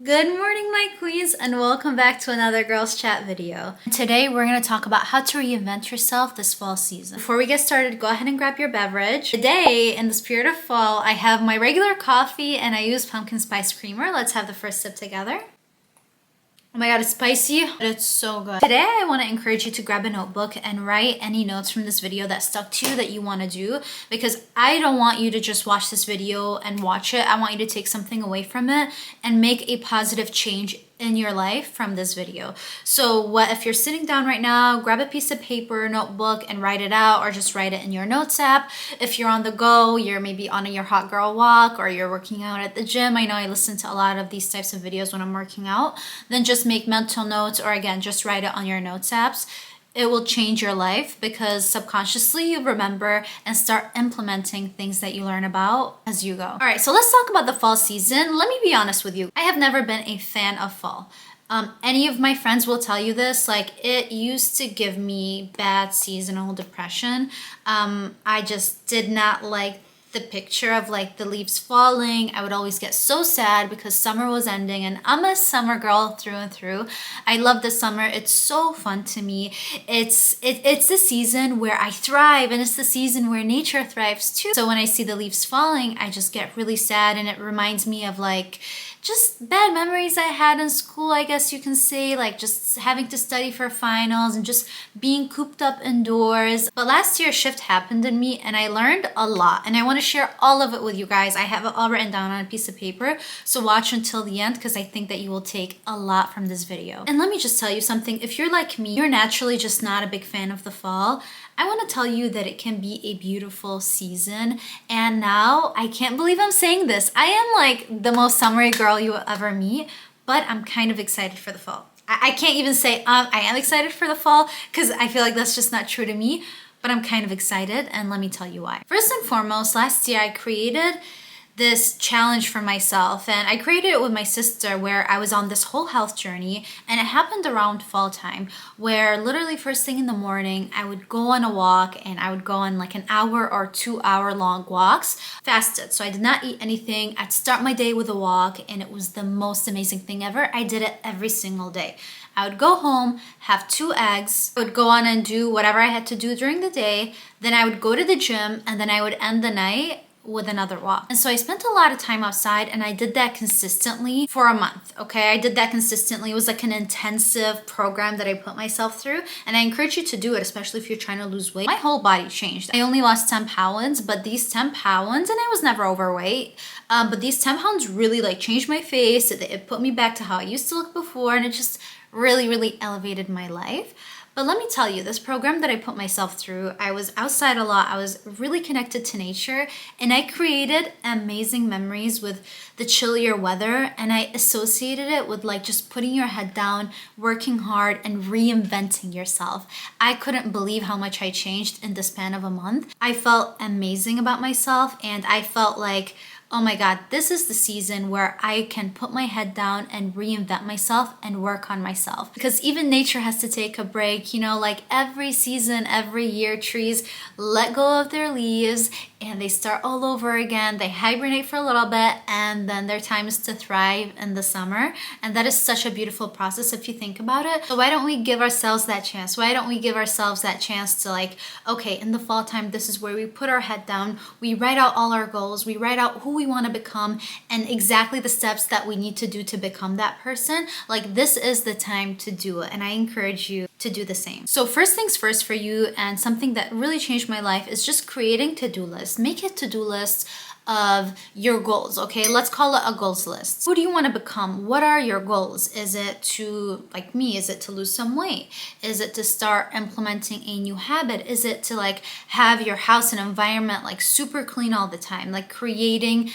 Good morning, my queens, and welcome back to another Girls Chat video. Today, we're going to talk about how to reinvent yourself this fall season. Before we get started, go ahead and grab your beverage. Today, in the spirit of fall, I have my regular coffee and I use pumpkin spice creamer. Let's have the first sip together. Oh my god, it's spicy, but it's so good. Today, I want to encourage you to grab a notebook and write any notes from this video that stuck to you that you want to do, because I don't want you to just watch this video and watch it. I want you to take something away from it and make a positive change in your life from this video. So what if you're sitting down right now, grab a piece of paper, notebook, and write it out, or just write it in your notes app. If you're on the go, you're maybe on your hot girl walk, or you're working out at the gym. I know I listen to a lot of these types of videos when I'm working out. Then just make mental notes, or again, just write it on your notes apps. It will change your life because subconsciously you remember and start implementing things that you learn about as you go. All right, so let's talk about the fall season. Let me be honest with you. I have never been a fan of fall. Any of my friends will tell you this, like it used to give me bad seasonal depression. I just did not like the picture of like the leaves falling. I would always get so sad because summer was ending, and I'm a summer girl through and through. I love the summer. It's so fun to me. It's the season where I thrive, and it's the season where nature thrives too. So when I see the leaves falling, I just get really sad, and it reminds me of like just bad memories I had in school, I guess you can say, like just having to study for finals and just being cooped up indoors. But last year a shift happened in me and I learned a lot, and I want to share all of it with you guys. I have it all written down on a piece of paper, so watch until the end because I think that you will take a lot from this video. And let me just tell you something. If you're like me, you're naturally just not a big fan of the fall, I want to tell you that it can be a beautiful season. And now, I can't believe I'm saying this, I am like the most summery girl you will ever meet, but I'm kind of excited for the fall. I can't even say I am excited for the fall because I feel like that's just not true to me, but I'm kind of excited, and let me tell you why. First and foremost, last year I created this challenge for myself, and I created it with my sister, where I was on this whole health journey, and it happened around fall time, where literally first thing in the morning I would go on a walk, and I would go on like an hour or 2 hour long walks, fasted, so I did not eat anything. I'd start my day with a walk, and it was the most amazing thing ever. I did it every single day. I would go home, have 2 eggs, I would go on and do whatever I had to do during the day, then I would go to the gym, and then I would end the night with another walk. And so I spent a lot of time outside, and I did that consistently for a month, okay? I did that consistently. It was like an intensive program that I put myself through, and I encourage you to do it, especially if you're trying to lose weight. My whole body changed. I only lost 10 pounds, but these 10 pounds, and I was never overweight, but these 10 pounds really like changed my face. It put me back to how I used to look before, and it just really elevated my life. But let me tell you, this program that I put myself through, I was outside a lot, I was really connected to nature, and I created amazing memories with the chillier weather, and I associated it with like just putting your head down, working hard, and reinventing yourself. I couldn't believe how much I changed in the span of a month. I felt amazing about myself, and I felt like, oh my god, this is the season where I can put my head down and reinvent myself and work on myself. Because even nature has to take a break, you know, like every season, every year, trees let go of their leaves and they start all over again. They hibernate for a little bit, and then their time is to thrive in the summer. And that is such a beautiful process if you think about it. So why don't we give ourselves that chance? Why don't we give ourselves that chance to like, okay, in the fall time, this is where we put our head down, we write out all our goals, we write out who we want to become and exactly the steps that we need to do to become that person. Like, this is the time to do it, and I encourage you to do the same. So first things first for you, and something that really changed my life, is just creating to-do lists. Make a to-do list of your goals, okay? Let's call it a goals list. Who do you want to become? What are your goals? Is it to, like me, is it to lose some weight? Is it to start implementing a new habit? Is it to like have your house and environment like super clean all the time? Like creating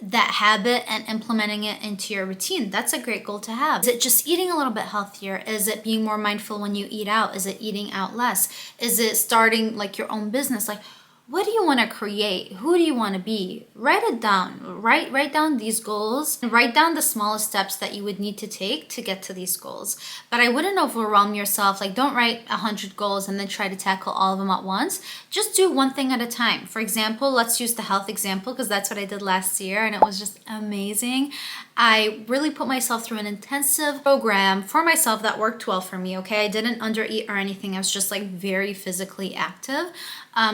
that habit and implementing it into your routine. That's a great goal to have. Is it just eating a little bit healthier? Is it being more mindful when you eat out? Is it eating out less? Is it starting like your own business? Like, what do you want to create? Who do you want to be? Write it down. Write down these goals, and write down the smallest steps that you would need to take to get to these goals. But I wouldn't overwhelm yourself. Like, don't write 100 goals and then try to tackle all of them at once. Just do one thing at a time. For example, let's use the health example because that's what I did last year and it was just amazing. I really put myself through an intensive program for myself that worked well for me, okay? I didn't undereat or anything. I was just like very physically active.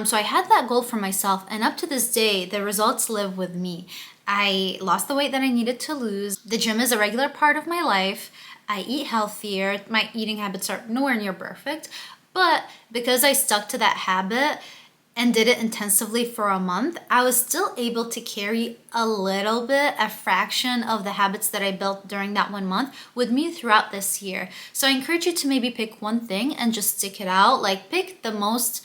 So I had that goal for myself, and up to this day, the results live with me. I lost the weight that I needed to lose. The gym is a regular part of my life. I eat healthier. My eating habits are nowhere near perfect, but because I stuck to that habit and did it intensively for a month, I was still able to carry a little bit, a fraction of the habits that I built during that 1 month with me throughout this year. So I encourage you to maybe pick one thing and just stick it out. Like, pick the most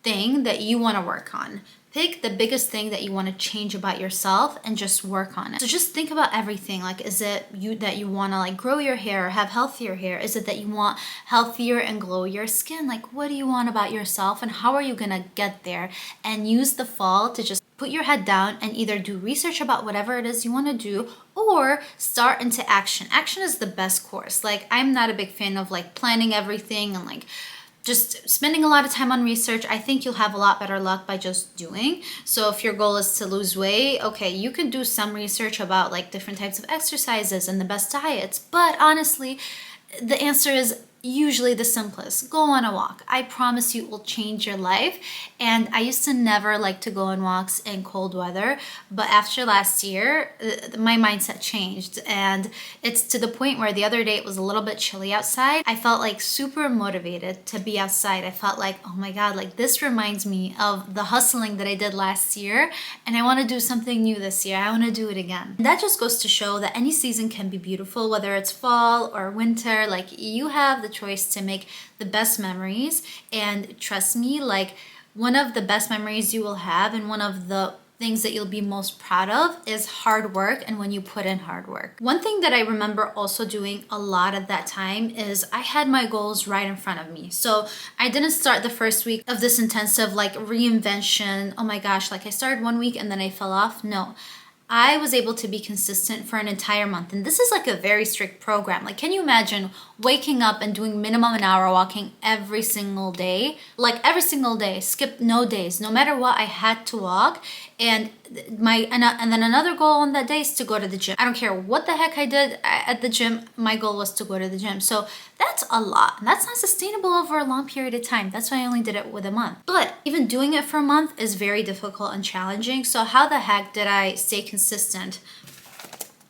thing that you want to work on. Pick the biggest thing that you want to change about yourself and just work on it. So just think about everything. Like, is it you that you want to like grow your hair or have healthier hair? Is it that you want healthier and glowier skin? Like, what do you want about yourself and how are you going to get there? And use the fall to just put your head down and either do research about whatever it is you want to do or start into action. Action is the best course. Like, I'm not a big fan of like planning everything and like just spending a lot of time on research. I think you'll have a lot better luck by just doing. So if your goal is to lose weight, okay, you can do some research about like different types of exercises and the best diets. But honestly, the answer is usually the simplest. Go on a walk. I promise you it will change your life. And I used to never like to go on walks in cold weather, but after last year, my mindset changed, and it's to the point where the other day it was a little bit chilly outside. I felt like super motivated to be outside. I felt like, oh my God, like this reminds me of the hustling that I did last year, and I want to do something new this year. I want to do it again. And that just goes to show that any season can be beautiful, whether it's fall or winter. Like, you have the choice to make the best memories, and trust me, like, one of the best memories you will have and one of the things that you'll be most proud of is hard work, and when you put in hard work. One thing that I remember also doing a lot at that time is I had my goals right in front of me. So I didn't start the first week of this intensive like reinvention, oh my gosh, like I started 1 week and then I fell off. No, I was able to be consistent for an entire month. And this is like a very strict program. Like, can you imagine waking up and doing minimum an hour walking every single day? Like every single day, skip no days, no matter what, I had to walk. And then another goal on that day is to go to the gym. I don't care what the heck I did at the gym, my goal was to go to the gym. So that's a lot. And that's not sustainable over a long period of time. That's why I only did it with a month. But even doing it for a month is very difficult and challenging. So how the heck did I stay consistent?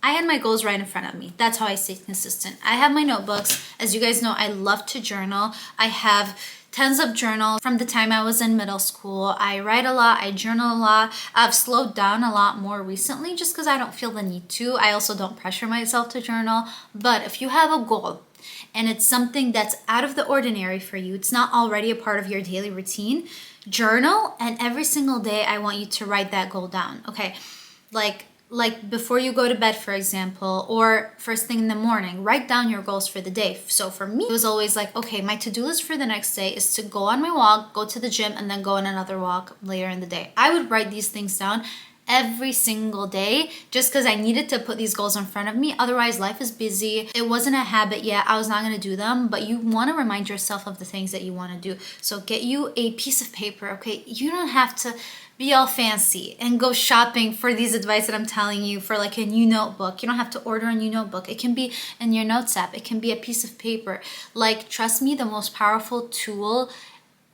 I had my goals right in front of me. That's how I stayed consistent. I have my notebooks. As you guys know, I love to journal. I have tons of journals from the time I was in middle school. I write a lot, I journal a lot. I've slowed down a lot more recently just because I don't feel the need to. I also don't pressure myself to journal. But if you have a goal and it's something that's out of the ordinary for you, it's not already a part of your daily routine, journal, and every single day I want you to write that goal down. Okay, like before you go to bed, for example, or first thing in the morning, write down your goals for the day. So for me, it was always like, okay, my to-do list for the next day is to go on my walk, go to the gym, and then go on another walk later in the day. I would write these things down every single day just because I needed to put these goals in front of me. Otherwise, life is busy. It wasn't a habit yet. I was not going to do them, but you want to remind yourself of the things that you want to do. So get you a piece of paper, okay? You don't have to be all fancy and go shopping for these advice that I'm telling you for like a new notebook. You don't have to order a new notebook. It can be in your notes app. It can be a piece of paper. Like, trust me, the most powerful tool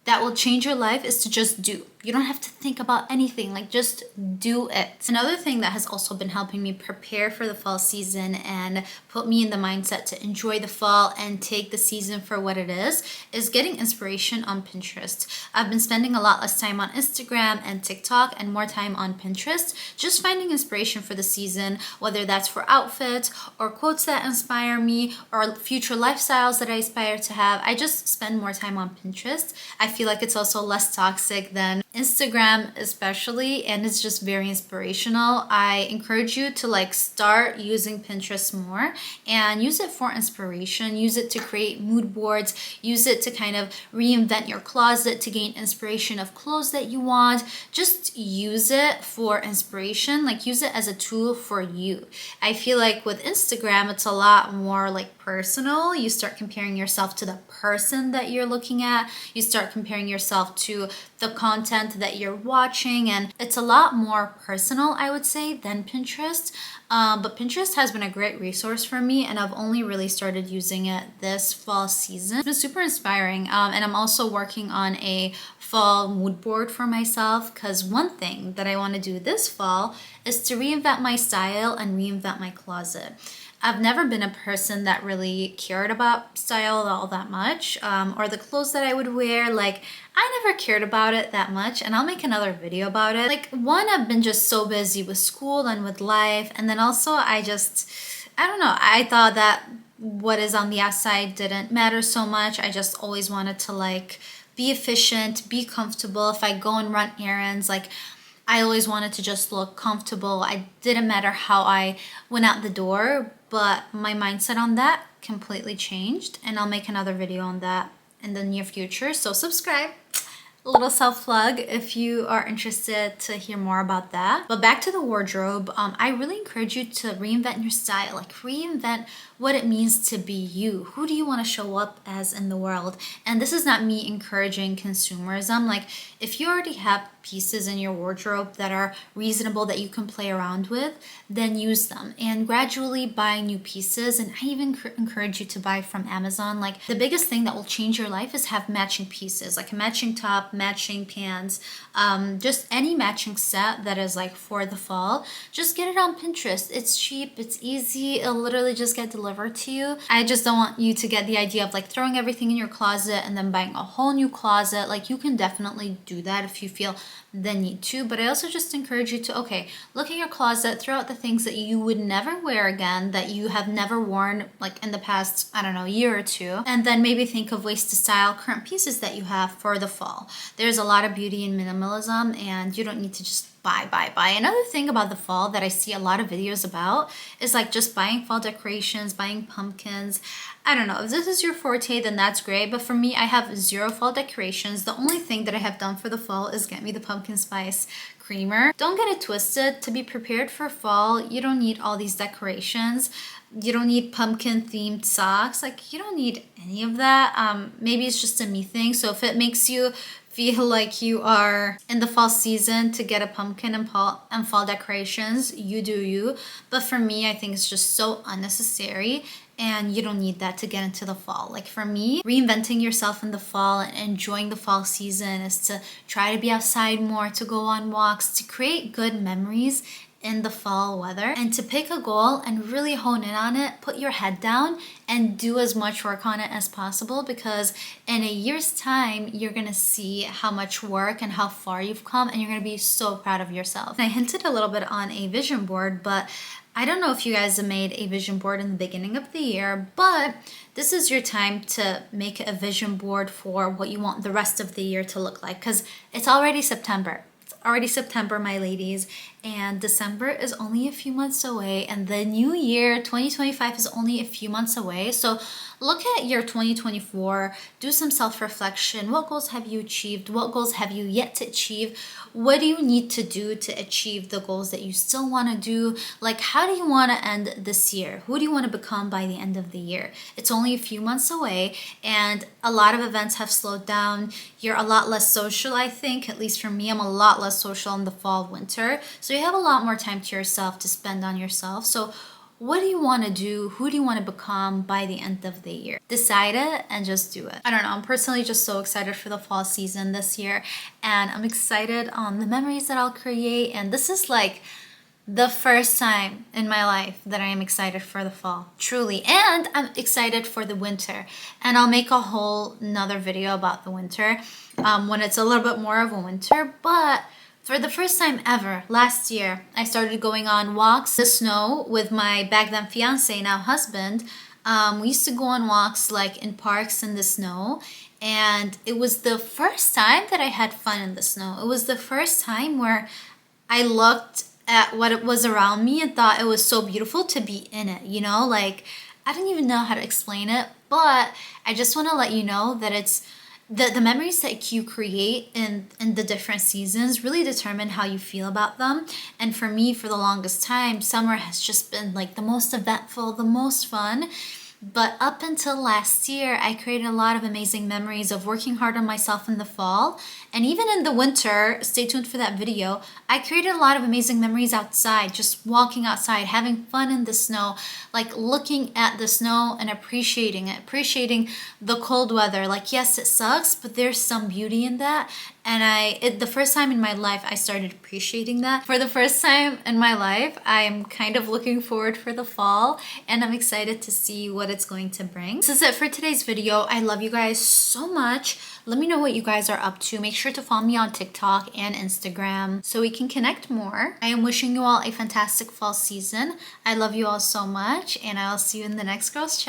that will change your life is to just do. You don't have to think about anything, like just do it. Another thing that has also been helping me prepare for the fall season and put me in the mindset to enjoy the fall and take the season for what it is getting inspiration on Pinterest. I've been spending a lot less time on Instagram and TikTok and more time on Pinterest, just finding inspiration for the season, whether that's for outfits or quotes that inspire me or future lifestyles that I aspire to have. I just spend more time on Pinterest. I feel like it's also less toxic than Instagram especially, and it's just very inspirational. I encourage you to like start using Pinterest more and use it for inspiration. Use it to create mood boards. Use it to kind of reinvent your closet to gain inspiration of clothes that you want. Just use it for inspiration. Like, use it as a tool for you. I feel like with Instagram, it's a lot more like personal. You start comparing yourself to the person that you're looking at. You start comparing yourself to the content that you're watching, and it's a lot more personal, I would say, than Pinterest. But Pinterest has been a great resource for me, and I've only really started using it this fall season. It's been super inspiring, and I'm also working on a fall mood board for myself, because one thing that I want to do this fall is to reinvent my style and reinvent my closet. I've never been a person that really cared about style all that much, or the clothes that I would wear. Like, I never cared about it that much, and I'll make another video about it. Like, one, I've been just so busy with school and with life, and then also I don't know, I thought that what is on the outside didn't matter so much. I just always wanted to like be efficient, be comfortable. If I go and run errands, like, I always wanted to just look comfortable. It didn't matter how I went out the door, but my mindset on that completely changed, and I'll make another video on that in the near future. So subscribe. A little self-plug if you are interested to hear more about that. But back to the wardrobe, I really encourage you to reinvent your style, like reinvent what it means to be you. Who do you want to show up as in the world? And this is not me encouraging consumerism. Like, if you already have pieces in your wardrobe that are reasonable that you can play around with, then use them and gradually buy new pieces. And I even encourage you to buy from Amazon. Like, the biggest thing that will change your life is have matching pieces, like a matching top, matching pants, just any matching set that is like for the fall. Just get it on Pinterest. It's cheap, it's easy, it'll literally just get delivered to you. I just don't want you to get the idea of like throwing everything in your closet and then buying a whole new closet. Like, you can definitely do that if you feel the need to, but I also just encourage you to, okay, look at your closet, throw out the things that you would never wear again, that you have never worn like in the past, I don't know, year or two, and then maybe think of ways to style current pieces that you have for the fall. There's a lot of beauty in minimalism, and you don't need to just buy. Another thing about the fall that I see a lot of videos about is like just buying fall decorations, buying pumpkins. I don't know, if this is your forte, then that's great. But for me, I have zero fall decorations. The only thing that I have done for the fall is get me the pumpkin spice creamer. Don't get it twisted. To be prepared for fall, you don't need all these decorations. You don't need pumpkin themed socks. Like, you don't need any of that. Maybe it's just a me thing. So if it makes you feel like you are in the fall season to get a pumpkin and fall decorations, you do you. But for me, I think it's just so unnecessary, and you don't need that to get into the fall. Like, for me, reinventing yourself in the fall and enjoying the fall season is to try to be outside more, to go on walks, to create good memories in the fall weather, and to pick a goal and really hone in on it. Put your head down and do as much work on it as possible, because in a year's time, you're gonna see how much work and how far you've come, and you're gonna be so proud of yourself. And I hinted a little bit on a vision board, but I don't know if you guys have made a vision board in the beginning of the year, but this is your time to make a vision board for what you want the rest of the year to look like, because it's already September. Already September, my ladies, and December is only a few months away, and the new year 2025 is only a few months away. So look at your 2024, do some self-reflection. What goals have you achieved? What goals have you yet to achieve? What do you need to do to achieve the goals that you still want to do? Like, how do you want to end this year? Who do you want to become by the end of the year? It's only a few months away, and a lot of events have slowed down. You're a lot less social, I think. At least for me, I'm a lot less social in the fall, winter. So you have a lot more time to yourself to spend on yourself. So what do you want to do? Who do you want to become by the end of the year? Decide it and just do it. I don't know. I'm personally just so excited for the fall season this year, and I'm excited on the memories that I'll create. And this is like the first time in my life that I am excited for the fall, truly. And I'm excited for the winter. And I'll make a whole nother video about the winter when it's a little bit more of a winter. But for the first time ever, last year, I started going on walks in the snow with my back then fiance, now husband. We used to go on walks like in parks in the snow, and it was the first time that I had fun in the snow. It was the first time where I looked at what it was around me and thought it was so beautiful to be in it, you know? Like, I don't even know how to explain it, but I just want to let you know that it's the memories that you create in the different seasons really determine how you feel about them. And for me, for the longest time, summer has just been like the most eventful, the most fun. But up until last year, I created a lot of amazing memories of working hard on myself in the fall And even in the winter, stay tuned for that video, I created a lot of amazing memories outside, just walking outside, having fun in the snow, like looking at the snow and appreciating it, appreciating the cold weather. Like, yes, it sucks, but there's some beauty in that. And the first time in my life, I started appreciating that. For the first time in my life, I'm kind of looking forward for the fall, and I'm excited to see what it's going to bring. This is it for today's video. I love you guys so much. Let me know what you guys are up to. Make sure to follow me on TikTok and Instagram so we can connect more. I am wishing you all a fantastic fall season. I love you all so much, and I'll see you in the next Girls Chat.